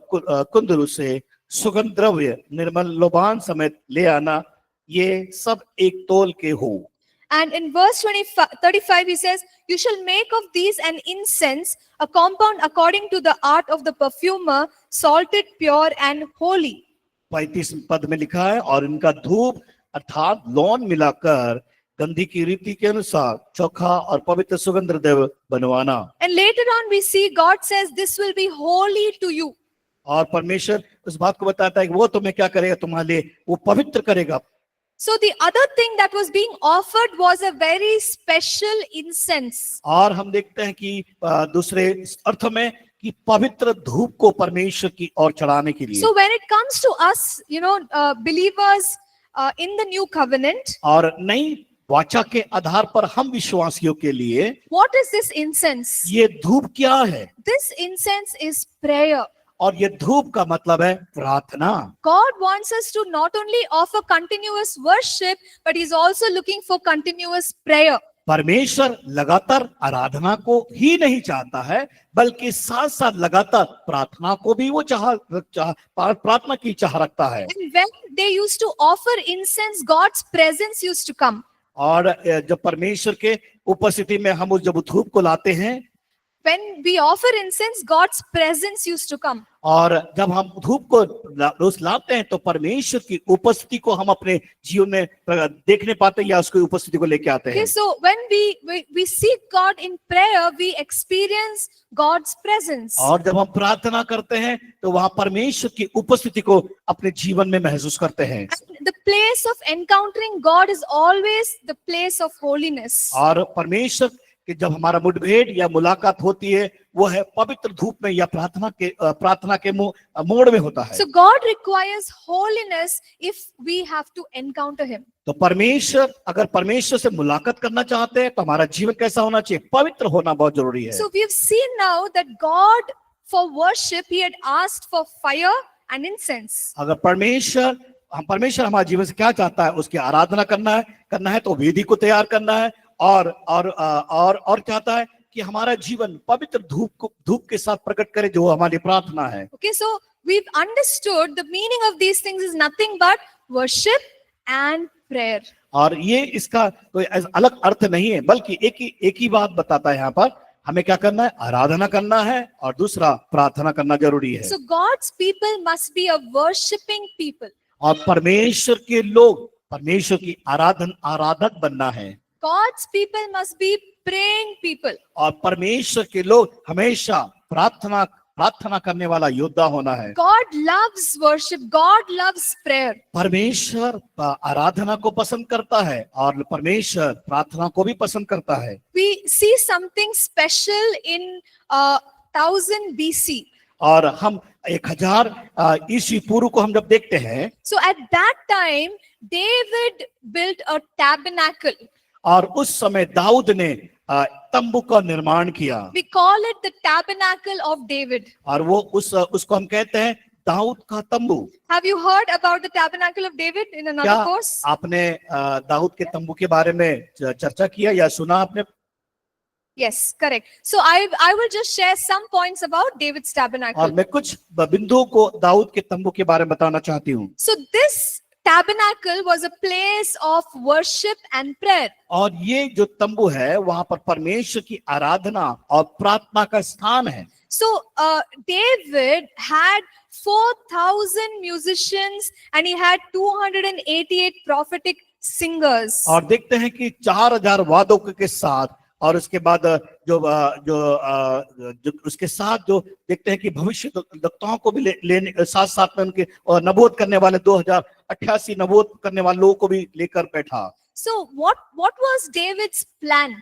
S2: कुंदरू से सुगंध द्रव्य निर्मल लोबान समेत ले आना, ये सब एक तोल के हो।
S1: And in verse 35 he says, you shall make of these an incense, a compound according to the art of the perfumer, salted, pure and holy.
S2: 35 पद में लिखा है, और इनका धूप अर्थात लौन मिलाकर गंधी की रीति के अनुसार चोखा और पवित्र सुगंध द्रव्य बनवाना।
S1: And later on we see God says this will be holy to you.
S2: और परमेश्वर उस बात को बताता है कि वो तुम्हें क्या करेगा, तुम्हारे लिए वो पवित्र करेगा।
S1: So the other thing that was being offered was a very special incense.
S2: और हम देखते हैं कि दूसरे अर्थ में कि पवित्र धूप को परमेश्वर की ओर चढ़ाने के लिए।
S1: So when it comes to us, believers in the new covenant,
S2: और नई वाचा के आधार पर हम विश्वासियों के लिए
S1: what is this incense?
S2: ये धूप क्या है?
S1: This incense is prayer.
S2: और ये धूप का मतलब है प्रार्थना।
S1: God wants us to not only offer continuous worship, but He's also looking for continuous prayer.
S2: परमेश्वर लगातार आराधना को ही नहीं चाहता है, बल्कि साथ साथ लगातार प्रार्थना को भी वो प्रार्थना की चाह रखता है।
S1: And when they used to offer incense, God's presence used to come.
S2: और जब परमेश्वर के उपस्थिति में हम जब धूप को लाते हैं,
S1: when we offer incense, God's presence used to come.
S2: और जब हम धूप को रोज लाते हैं तो परमेश्वर की उपस्थिति को हम अपने जीवन में देखने पाते हैं या उसकी उपस्थिति को लेके आते हैं।
S1: Okay, so when we seek God in prayer, we experience God's presence.
S2: और जब हम प्रार्थना करते हैं तो वहां परमेश्वर की उपस्थिति को अपने जीवन में महसूस करते हैं।
S1: And the place of encountering God is always the place of holiness.
S2: और परमेश्वर कि जब हमारा मुठभेड़ या मुलाकात होती है वो है पवित्र धूप में या प्रार्थना के मोड़ में होता है।
S1: So God requires holiness if we have to encounter Him.
S2: तो परमेश्वर अगर परमेश्वर से मुलाकात करना चाहते हैं तो हमारा जीवन कैसा होना चाहिए? पवित्र होना बहुत जरूरी है।
S1: So we have seen now that God, for worship, He had asked for fire and incense.
S2: अगर परमेश्वर हमारे जीवन से क्या चाहता है? उसकी आराधना करना है तो वेदी को तैयार करना है और चाहता है कि हमारा जीवन पवित्र धूप के साथ प्रकट करे जो हमारी प्रार्थना है।
S1: Okay, so we've understood the meaning of these things is nothing but worship and prayer.
S2: और ये इसका कोई अलग अर्थ नहीं है बल्कि एक ही बात बताता है यहाँ पर, हमें क्या करना है? आराधना करना है और दूसरा प्रार्थना करना जरूरी है।
S1: So God's people must be a worshiping people.
S2: और परमेश्वर के लोग परमेश्वर की आराधक बनना है।
S1: God's people must be praying people.
S2: और परमेश्वर के लोग हमेशा प्रार्थना करने वाला योद्धा होना है।
S1: God loves worship. God loves prayer.
S2: परमेश्वर आराधना को पसंद करता है और परमेश्वर प्रार्थना को भी पसंद करता है।
S1: We see something special in 1000 BC.
S2: और हम 1000 ईस्वी पूर्व को हम जब देखते हैं,
S1: So at that time, David built a tabernacle.
S2: और उस समय दाऊद ने तंबू का निर्माण किया।
S1: We call it the tabernacle of David.
S2: और वो उसको हम कहते हैं दाऊद का तंबू।
S1: Have you heard about the tabernacle of David in another
S2: क्या
S1: course?
S2: आपने दाऊद के तंबू के बारे में चर्चा किया या सुना आपने?
S1: Yes, correct. So I will just share some points about David's
S2: और
S1: tabernacle.
S2: मैं कुछ बिंदुओं को दाऊद के तंबू के बारे में बताना चाहती हूँ।
S1: So this tabernacle was a place of worship and prayer.
S2: और ये जो तंबू है वहां पर परमेश्वर की आराधना और प्रार्थना का स्थान है।
S1: So David had 4,000 musicians and he had 288 prophetic singers.
S2: और देखते हैं कि 4000 वादकों के साथ और उसके बाद जो उसके साथ जो देखते हैं कि भविष्य वक्ताओं को भी लेने साथ में उनके नबूवत करने वाले 2088 नबूवत करने वाले लोगों को भी लेकर बैठा।
S1: So what was David's plan?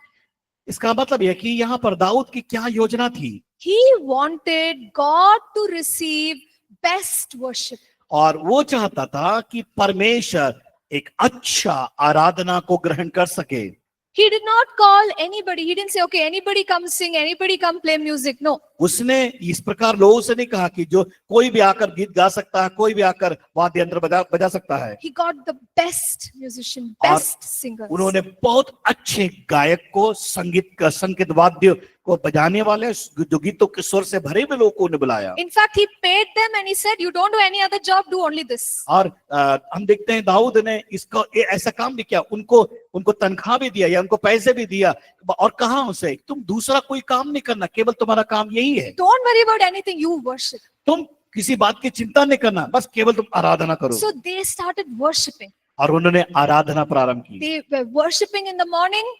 S2: इसका मतलब यह कि यहाँ पर दाऊद की क्या योजना थी?
S1: He wanted God to receive best worship.
S2: और वो चाहता था कि परमेश्वर एक अच्छा आराधना को ग्रहण कर सके।
S1: He did not call anybody. He didn't say, okay, anybody come sing, anybody come play music. No.
S2: उसने इस प्रकार लोगों से नहीं कहा कि जो कोई भी आकर गीत गा सकता है, कोई भी आकर वाद्य यंत्र बजा सकता है।
S1: He got the best musician, best singers.
S2: उन्होंने बहुत अच्छे गायक को संगीत वाद्य को बजाने वाले जो गीतों के स्वर से भरे हुए लोगों को उन्हें बुलाया।
S1: In fact, he paid them and he said, you don't do any other job, do only this.
S2: और हम देखते हैं दाऊद ने इसको ऐसा काम भी किया, उनको तनख्वाह भी दिया या उनको पैसे भी दिया और कहा उसे तुम दूसरा कोई काम नहीं करना, केवल तुम्हारा काम यही है।
S1: Don't worry about anything, you worship.
S2: तुम किसी बात की चिंता नहीं करना, बस केवल तुम आराधना करो।
S1: So they started worshiping.
S2: और उन्होंने आराधना प्रारंभ की।
S1: They were worshiping in the morning.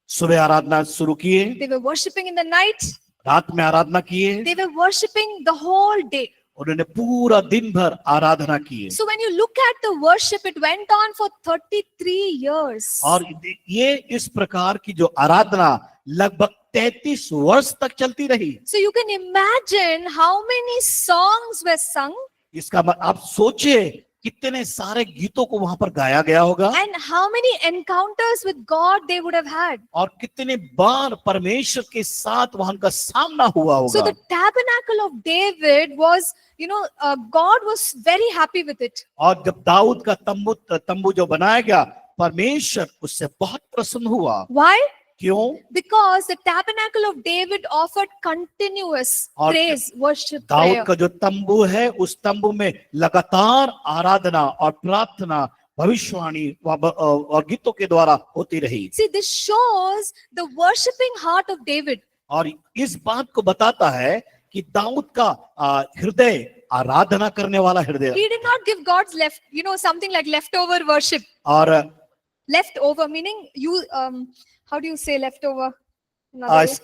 S2: सुबह आराधना शुरू किए,
S1: They were worshiping in the night.
S2: रात में आराधना किए,
S1: They were worshiping the whole day.
S2: उन्होंने पूरा दिन भर आराधना की।
S1: So when you look at the worship, it went on for 33 years.
S2: और ये इस प्रकार की जो आराधना लगभग 33 वर्ष तक चलती रही।
S1: So you can imagine how many songs were sung
S2: इसका आप सोचिए कितने सारे गीतों को वहां पर गाया गया होगा
S1: and how many encounters with God they would have had.
S2: और कितने बार परमेश्वर के साथ वहां का सामना हुआ
S1: So
S2: होगा।
S1: the tabernacle of David was, God was very happy with it.
S2: और जब दाऊद का तंबू जो बनाया गया, परमेश्वर उससे बहुत प्रसन्न हुआ।
S1: Why?
S2: क्यों?
S1: Because the tabernacle of David offered continuous
S2: और
S1: praise, worship,
S2: दाऊद
S1: prayer.
S2: का जो तंबू है उस तंबू में लगातार आराधना और प्रार्थना भविष्यवाणी और गीतों के द्वारा होती रही।
S1: See, this shows the worshipping heart of David.
S2: और इस बात को बताता है कि दाऊद का हृदय आराधना करने वाला हृदय,
S1: He did not give God's something like leftover worship.
S2: और
S1: Leftover meaning how do you say leftover? Another way.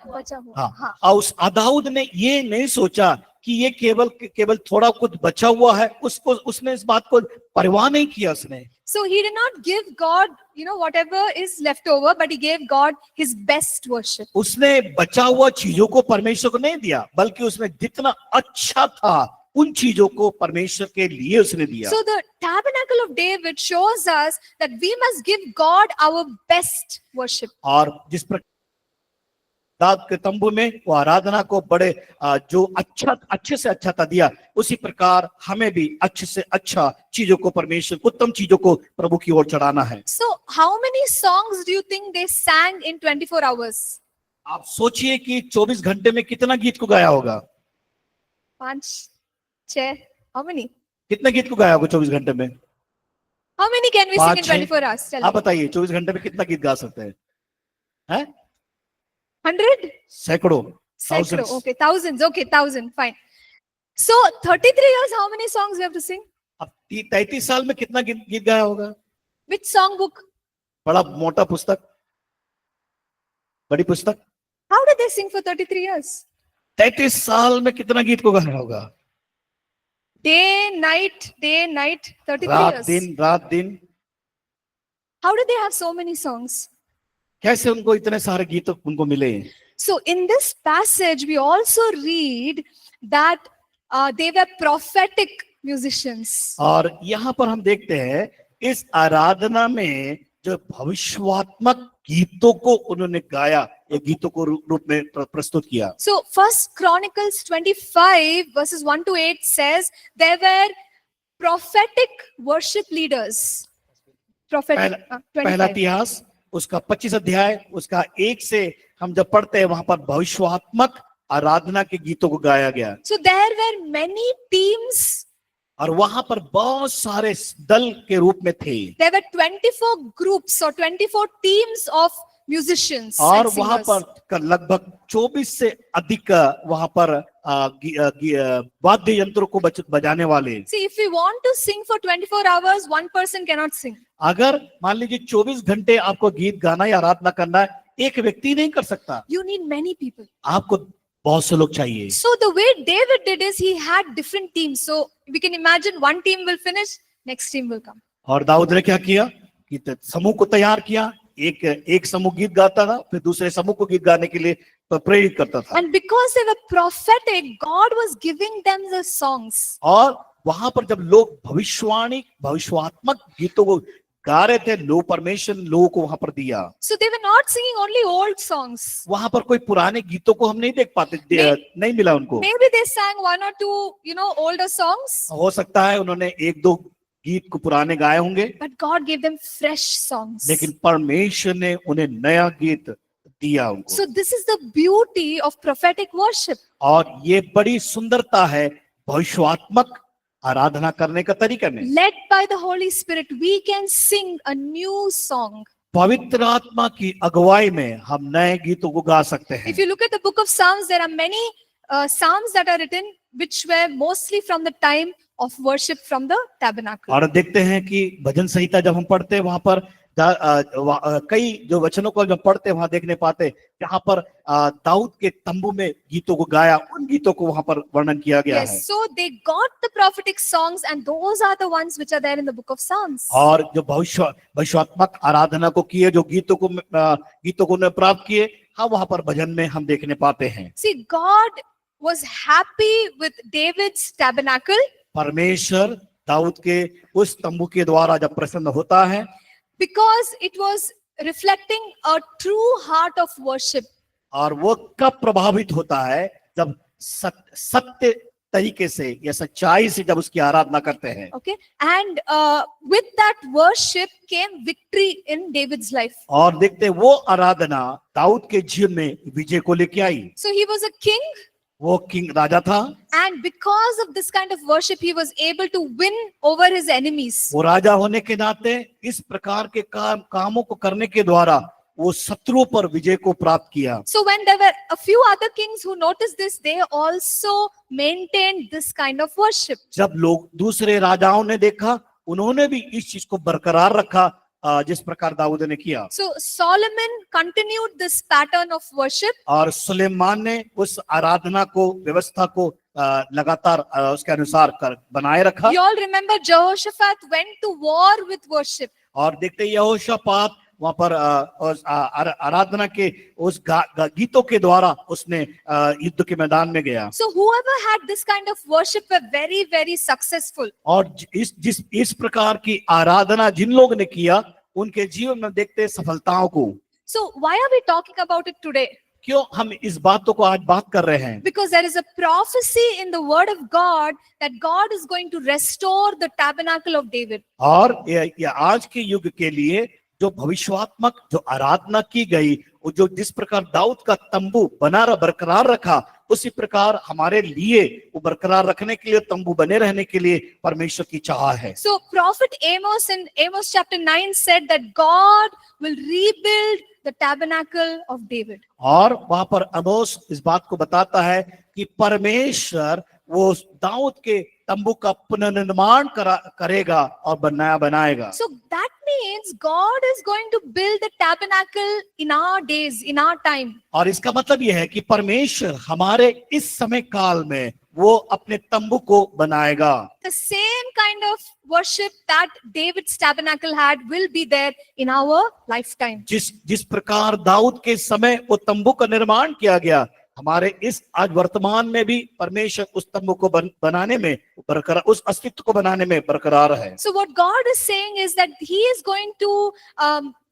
S1: बचा हुआ. हाँ.
S2: और उस दाऊद ने ये नहीं सोचा कि ये केवल थोड़ा कुछ बचा हुआ है, उसने इस बात को परवाह नहीं किया उसने।
S1: So he did not give God, whatever is left over, but he gave God his best worship.
S2: उसने बचा हुआ चीजों को परमेश्वर को नहीं दिया, बल्कि उसने जितना अच्छा था उन चीजों को परमेश्वर के लिए उसने दिया।
S1: So the tabernacle of David shows us that we must give God our best worship.
S2: और जिस प्रकार दाऊद के तंबू में वो आराधना को बड़े जो अच्छे से अच्छा था दिया, उसी प्रकार हमें भी अच्छे से अच्छा चीजों को परमेश्वर, उत्तम चीजों को प्रभु की ओर चढ़ाना है।
S1: So how many songs do you think they sang in 24 hours?
S2: आप सोचिए कि 24 घंटे में कितना गीत को गाया होगा?
S1: 5, 6, how many?
S2: कितने गीत को गाया होगा 24 घंटे में?
S1: How many can we sing in
S2: 5, 6?
S1: 24 hours? Tell
S2: आप
S1: me.
S2: बताइए 24 घंटे में कितना गीत गा सकते हैं? हैं?
S1: 100?
S2: सैकड़ों,
S1: Sacred.
S2: thousands।
S1: Okay, thousands. Okay, 1,000. Fine. So 33 years, how many songs we have to sing?
S2: अब 33 साल में कितना गीत गाया होगा?
S1: Which song book?
S2: बड़ा मोटा पुस्तक, बड़ी पुस्तक।
S1: How did they sing for 33 years?
S2: 33 साल में कितना गीत को गाया होगा?
S1: Day, night, 33
S2: रात
S1: years.
S2: दिन।
S1: How did they have so many songs?
S2: कैसे उनको इतने सारे गीत उनको मिले?
S1: So in this passage, we also read that they were prophetic musicians.
S2: और यहाँ पर हम देखते हैं इस आराधना में जो भविष्यवात्मक गीतों को उन्होंने गाया, ये गीतों को रूप में प्रस्तुत किया।
S1: So First Chronicles 25 verses 1 to 8 says there were prophetic worship leaders. Prophetic.
S2: पहला
S1: 25.
S2: इतिहास उसका 25 अध्याय उसका 1 से हम जब पढ़ते हैं वहां पर भविष्यवात्मक आराधना के गीतों को गाया गया।
S1: So there were many teams.
S2: और वहां पर बहुत सारे दल के रूप में थे।
S1: There were 24 groups or 24 teams of musicians.
S2: और
S1: and
S2: वहां
S1: singers.
S2: पर लगभग 24 से अधिक वहां पर वाद्य यंत्रों को बजाने वाले।
S1: See, if we want to sing for 24 hours, one person cannot sing.
S2: अगर मान लीजिए 24 घंटे आपको गीत गाना या आराधना करना है, एक व्यक्ति नहीं कर सकता,
S1: You need many people.
S2: आपको बहुत से लोग चाहिए।
S1: So the way David did is he had different teams. So we can imagine one team will finish, next team will come.
S2: और दाऊद ने क्या किया कि समूह को तैयार किया, एक समूह गीत गाता था, फिर दूसरे समूह को गीत गाने के लिए प्रेरित करता था।
S1: And because they were prophetic, God was giving them the songs.
S2: और वहां पर जब लोग भविष्यवात्मक गीतों को गा रहे थे, लोग परमेश्वर लोगों को वहां पर दिया।
S1: So they were not singing only old songs.
S2: वहां पर कोई पुराने गीतों को हम नहीं देख पाते, नहीं मिला उनको।
S1: Maybe they sang one or two, older songs.
S2: हो सकता है उन्होंने 1-2 गीत को पुराने गाए होंगे,
S1: But God gave them fresh songs.
S2: लेकिन परमेश्वर ने उन्हें नया गीत दिया उनको।
S1: So this is the beauty of prophetic worship.
S2: और ये बड़ी सुंदरता है भविष्यवात्मक आराधना करने का तरीका में।
S1: Led by the Holy Spirit, we can sing a new song.
S2: पवित्र आत्मा की अगुवाई में हम नए गीतों को गा सकते हैं।
S1: If you look at the book of Psalms, there are many psalms that are written which were mostly from the time of worship from the tabernacle.
S2: और देखते हैं कि भजन संहिता जब हम पढ़ते हैं वहां पर कई जो वचनों को जब पढ़ते हैं वहां देखने पाते जहां पर दाऊद के तंबू में गीतों को गाया, उन गीतों को वहां पर वर्णन किया गया है।
S1: Yes, so they got the prophetic songs and those are the ones which are there in the book of Psalms.
S2: और जो भविष्यवात्मक आराधना को किए, जो गीतों को उन्हें प्राप्त किए, हाँ वहां पर भजन में हम देखने पाते हैं।
S1: See, God was happy with David's tabernacle
S2: परमेश्वर दाऊद के उस तंबू के द्वारा जब प्रसन्न होता है,
S1: because it was reflecting a true heart of worship.
S2: और वो कब प्रभावित होता है जब सत्य तरीके से या सच्चाई से जब उसकी आराधना करते हैं।
S1: Okay, and with that worship came victory in David's life.
S2: और देखते वो आराधना दाऊद के जीवन में विजय को लेके आई।
S1: So he was a king,
S2: वो किंग राजा था,
S1: and because of this kind of worship he was able to win over his enemies.
S2: वो राजा होने के नाते इस प्रकार के कामों को करने के द्वारा वो शत्रुओं पर विजय को प्राप्त किया।
S1: So when there were a few other kings who noticed this, they also maintained this kind of worship.
S2: जब लोग दूसरे राजाओं ने देखा, उन्होंने भी इस चीज को बरकरार रखा जिस प्रकार दाऊद ने किया।
S1: So Solomon continued this pattern of worship.
S2: और सुलेमान ने उस आराधना को, व्यवस्था को लगातार उसके अनुसार बनाए रखा।
S1: You all remember Jehoshaphat went to war with worship.
S2: और देखते यहोशापात वहां पर आराधना के उस गीतों के द्वारा उसने युद्ध के मैदान में गया।
S1: So whoever had this kind of worship were very, very successful.
S2: और इस प्रकार की आराधना जिन लोगों ने किया, उनके जीवन में देखते सफलताओं को।
S1: So why are we talking about it today?
S2: क्यों हम इस बातों को आज बात कर रहे हैं?
S1: Because there is a prophecy in the word of God that God is going to restore the tabernacle of David.
S2: और ये आज के युग के लिए जो भविष्यवात्मक जो आराधना की गई, जो जिस प्रकार दाऊद का तंबू बरकरार रखा, उसी प्रकार हमारे लिए वो बरकरार रखने के लिए, तंबू बने रहने के लिए परमेश्वर की चाह है।
S1: So prophet Amos in Amos chapter 9 said that God will rebuild the tabernacle of David.
S2: और वहां पर आमोस इस बात को बताता है कि परमेश्वर वो दाऊद के तंबू का पुनर्निर्माण करेगा और बनाएगा।
S1: So that means God is going to build the tabernacle in our days, in our time.
S2: और इसका मतलब यह है कि परमेश्वर हमारे इस समय काल में वो अपने तंबू को बनाएगा।
S1: The same kind of worship that David's tabernacle had will be there in our lifetime.
S2: जिस प्रकार दाऊद के समय वो तंबू का निर्माण किया गया, हमारे इस आज वर्तमान में भी परमेश्वर उस तंबू को बनाने में बरकरार, उस अस्तित्व को बनाने में बरकरार है।
S1: So what God is saying is that He is going to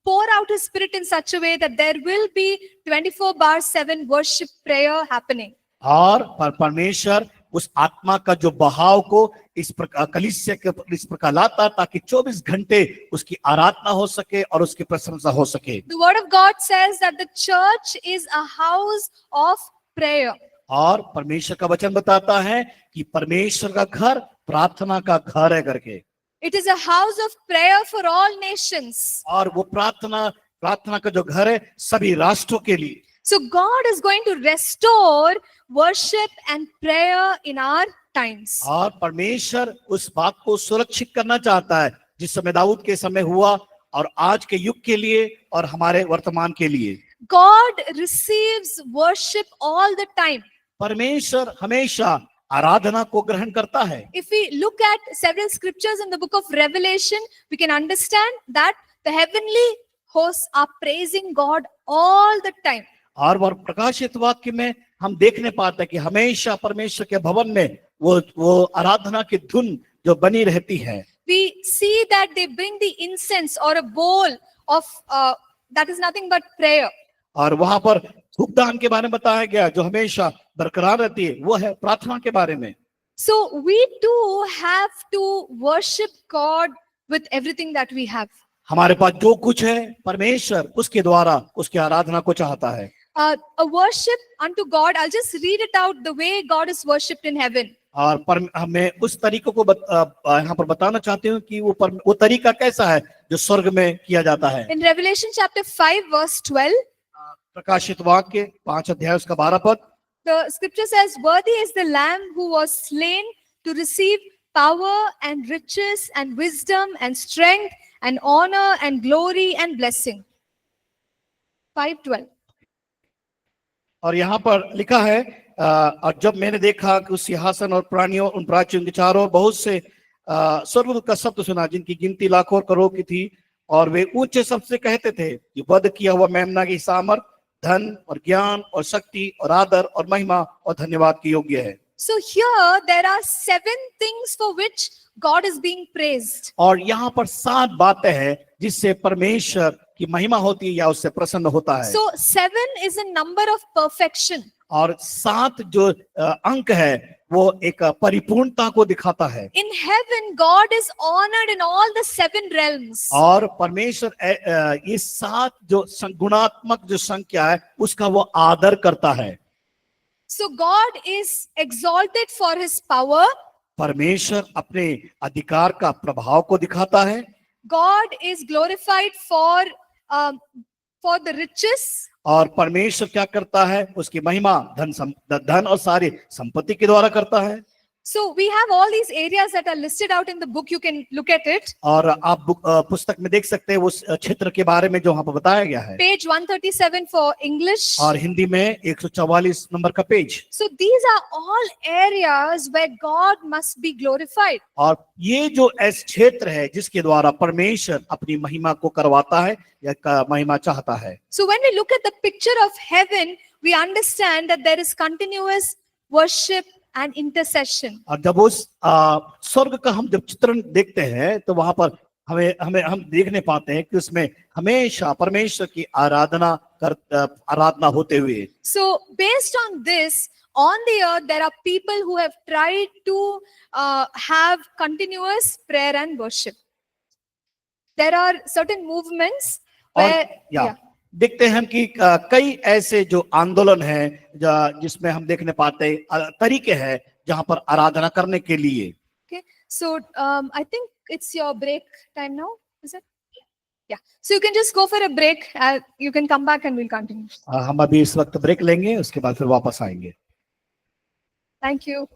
S1: pour out His Spirit in such a way that there will be 24/7 worship prayer happening.
S2: और परमेश्वर उस आत्मा का जो बहाव को इस प्रकार कलीसिया के इस प्रकार लाता, ताकि 24 घंटे उसकी आराधना हो सके और उसकी प्रशंसा हो सके।
S1: The word of God says that the church is a house of prayer.
S2: और परमेश्वर का वचन बताता है कि परमेश्वर का घर प्रार्थना का घर है करके।
S1: It is a house of prayer for all nations.
S2: और वो प्रार्थना का जो घर है सभी राष्ट्रों के लिए।
S1: So God is going to restore worship and prayer in our times.
S2: और परमेश्वर उस बात को सुरक्षित करना चाहता है जिस समय दाऊद के समय हुआ, और आज के युग के लिए और हमारे वर्तमान के लिए।
S1: God receives worship all the time.
S2: परमेश्वर हमेशा आराधना को ग्रहण करता है।
S1: If we look at several scriptures in the book of Revelation, we can understand that the heavenly hosts are praising God all the time.
S2: और वह प्रकाशित वाक्य में हम देखने पाते हैं कि हमेशा परमेश्वर के भवन में वो आराधना की धुन जो बनी रहती है।
S1: We see that they bring the incense or a bowl of that is nothing but prayer.
S2: और वहां पर धूपदान के बारे में बताया गया जो हमेशा बरकरार रहती है, वो है प्रार्थना के बारे में।
S1: So we too have to worship God with everything that we have.
S2: हमारे पास जो कुछ है परमेश्वर उसके द्वारा उसकी आराधना को चाहता है।
S1: A worship unto God, I'll just read it out the way God is worshipped in heaven.
S2: और हमें उस तरीकों को यहाँ पर बताना चाहती हूँ कि वो तरीका कैसा है जो स्वर्ग में किया जाता है।
S1: In Revelation chapter 5 verse 12,
S2: प्रकाशित वाक्य 5 अध्याय उसका 12 पद,
S1: the scripture says, "Worthy is the Lamb who was slain to receive power and riches and wisdom and strength and honor and glory and blessing." 5:12.
S2: और यहाँ पर लिखा है और जब मैंने देखा कि उस सिंहासन और प्राणियों उन प्राचीन के चारों ओर बहुत से स्वर्गदूत का शब्द सुना जिनकी गिनती लाखों और करोड़ की थी, और वे ऊंचे शब्द से कहते थे कि वध किया हुआ मेमना की सामर्थ, धन और ज्ञान और शक्ति और आदर और महिमा और धन्यवाद की योग्य है।
S1: So here there are 7 things for which God is being praised.
S2: और यहाँ पर 7 बातें हैं जिससे परमेश्वर की महिमा होती है या उससे प्रसन्न होता है।
S1: So 7 is a number of perfection.
S2: और 7 जो अंक है वो एक परिपूर्णता को दिखाता है।
S1: In heaven, God is honored in all the 7 realms.
S2: और परमेश्वर ये 7 जो गुणात्मक जो संख्या है उसका वो आदर करता है।
S1: So God is exalted for His power.
S2: परमेश्वर अपने अधिकार का प्रभाव को दिखाता है।
S1: God is glorified for for the riches,
S2: और परमेश्वर क्या करता है, उसकी महिमा धन और सारी संपत्ति के द्वारा करता है।
S1: so we have all these areas that are listed out in the book. You can look at it.
S2: और आप पुस्तक में देख सकते हैं उस क्षेत्र के बारे में जो वहां पर बताया गया है।
S1: Page 137 for English.
S2: और हिंदी में 144 नंबर का page.
S1: So these are all areas where God must be glorified.
S2: और ये जो ऐसे क्षेत्र है जिसके द्वारा परमेश्वर अपनी महिमा को करवाता है या महिमा चाहता है।
S1: So when we look at the picture of heaven, we understand that there is continuous worship and intercession.
S2: और जब उस स्वर्ग का हम जब चित्रण देखते हैं तो वहां पर हम देखने पाते हैं कि उसमें हमेशा परमेश्वर की आराधना होते हुए।
S1: So based on this, on the earth there are people who have tried to have continuous prayer and worship. There are certain movements where
S2: और देखते हैं हम कि कई ऐसे जो आंदोलन हैं जिसमें हम देखने पाते हैं तरीके हैं जहां पर आराधना करने के लिए।
S1: Okay, so I think it's your break time now, is it? Yeah. So you can just go for a break. You can come back and we'll continue.
S2: हम अभी इस वक्त ब्रेक लेंगे, उसके बाद फिर वापस आएंगे।
S1: Thank you.